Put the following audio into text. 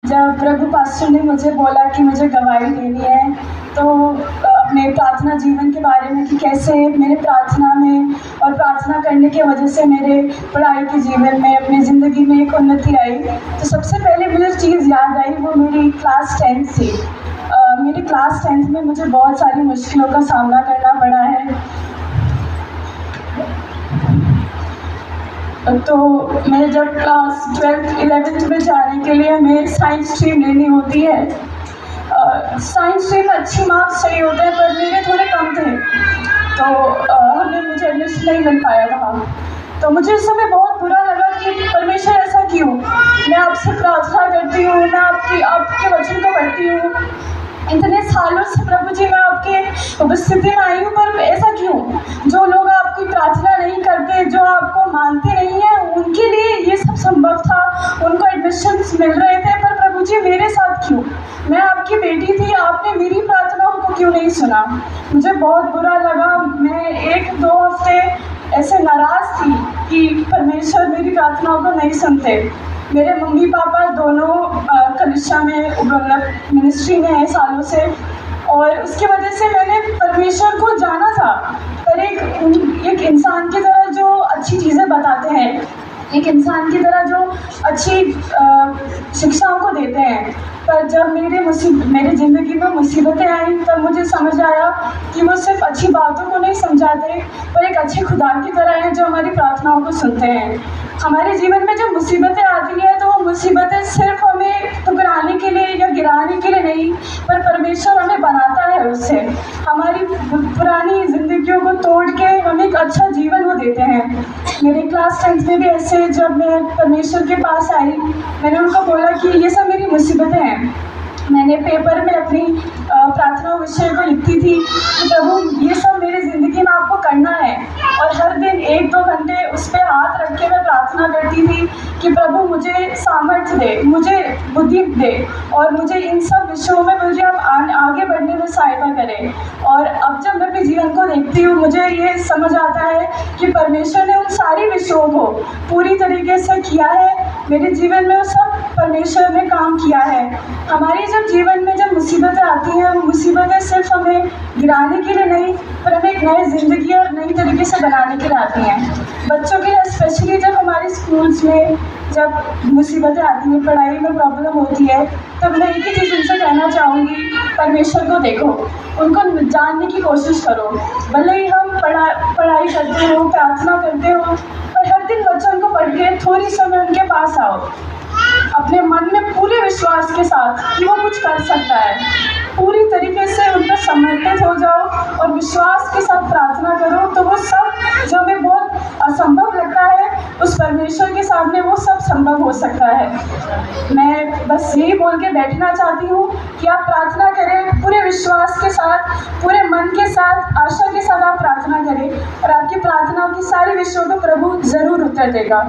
जब प्रभु पास्टर ने मुझे बोला कि मुझे गवाही देनी है, तो अपने प्रार्थना जीवन के बारे में कि कैसे मेरे प्रार्थना में और प्रार्थना करने की वजह से मेरे पढ़ाई के जीवन में, अपनी ज़िंदगी में एक उन्नति आई, तो सबसे पहले मुझे चीज़ याद आई वो मेरी क्लास 10 थी। मेरी क्लास 10 में मुझे बहुत सारी मुश्किलों का सामना करना पड़ा है। तो मैं जब क्लास 12th 11th में जाने के लिए हमें साइंस स्ट्रीम लेनी होती है। साइंस स्ट्रीम में अच्छी मार्क्स चाहिए होते हैं, पर मेरे थोड़े कम थे, तो मुझे एडमिशन नहीं मिल पाया था। तो मुझे उस समय बहुत बुरा लगा कि परमेश्वर ऐसा क्यों। मैं आपसे प्रार्थना करती हूँ, मैं आपके वचन को पढ़ती हूँ, इतने सालों से प्रभु जी मैं आपके उपस्थिति में आई हूँ, पर ऐसा क्यों। जो लोग आपकी प्रार्थना नहीं करते, जो आपको मानते नहीं हैं, उनके लिए ये सब संभव था, उनको एडमिशन मिल रहे थे, पर प्रभु जी मेरे साथ क्यों। मैं आपकी बेटी थी, आपने मेरी प्रार्थनाओं को क्यों नहीं सुना। मुझे बहुत बुरा लगा। मैं 1-2 हफ्ते ऐसे नाराज़ थी कि परमेश्वर मेरी प्रार्थनाओं को नहीं सुनते। मेरे मम्मी पापा दोनों कलिसिया में मतलब मिनिस्ट्री में हैं सालों से, और उसकी वजह से मैंने परमेश्वर को जाना था, पर एक इंसान की तरह जो अच्छी चीज़ें बताते हैं, एक इंसान की तरह जो अच्छी शिक्षाओं को देते हैं, पर जब मेरी ज़िंदगी में मुसीबतें आई, तब मुझे समझ आया कि वो सिर्फ अच्छी बातों को नहीं समझाते, पर एक अच्छे खुदा की तरह हैं जो हमारी प्रार्थनाओं को सुनते हैं। हमारे जीवन में जब मुसीबतें आती हैं, तो वो मुसीबतें सिर्फ हमें ठुकराने के लिए या गिराने के लिए नहीं, पर परमेश्वर हमें बनाता है उससे। हमारी पुरानी ज़िंदगियों को तोड़ के हमें एक अच्छा जीवन वो देते हैं। मेरे क्लास 10th में भी ऐसे जब मैं परमेश्वर के पास आई, मैंने उनको बोला कि ये सब मेरी मुसीबतें हैं। मैंने पेपर में अपनी प्रार्थना विषय को लिखती थी कि प्रभु ये सब मेरी ज़िंदगी में आपको करना है, और हर दिन 1-2 घंटे उस पर हाथ रख के मैं प्रार्थना करती थी कि प्रभु मुझे सामर्थ्य दे, मुझे बुद्धि दे, और मुझे इन सब विषयों में मुझे आप आगे बढ़ने में सहायता करें। और अब जब मैं अपने जीवन को देखती हूँ, मुझे ये समझ आता है कि परमेश्वर ने उन सारी विषयों को पूरी तरीके से किया है। मेरे जीवन में वो सब परमेश्वर ने काम किया है। हमारी जब जीवन में जब मुसीबतें आती हैं, वो मुसीबतें सिर्फ हमें गिराने के लिए नहीं, पर हमें एक नई ज़िंदगी और नई तरीके से बनाने के लिए आती हैं। बच्चों के लिए स्पेशली जब हमारे स्कूल्स में जब मुसीबतें आती हैं, पढ़ाई में प्रॉब्लम होती है, तब मैं एक ही चीज़ उनसे कहना चाहूँगी, परमेश्वर को देखो, उनको जानने की कोशिश करो। भले ही हम पढ़ाई करते हो, प्रार्थना करते हो, पर हर दिन वचन को पढ़ के थोड़ी समय उनके पास आओ, अपने मन में पूरे विश्वास के साथ कि वो कुछ कर सकता है, पूरी तरीके से उन पर समर्पित हो जाओ और विश्वास के साथ प्रार्थना करो, तो वो सब जो हमें बहुत असंभव लगता है, उस परमेश्वर के सामने वो सब संभव हो सकता है। मैं बस यही बोल के बैठना चाहती हूँ कि आप प्रार्थना करें पूरे विश्वास के साथ, पूरे मन के साथ, आशा के साथ आप प्रार्थना करें, और आपकी प्रार्थनाओं की सारी विषयों को प्रभु ज़रूर उत्तर देगा।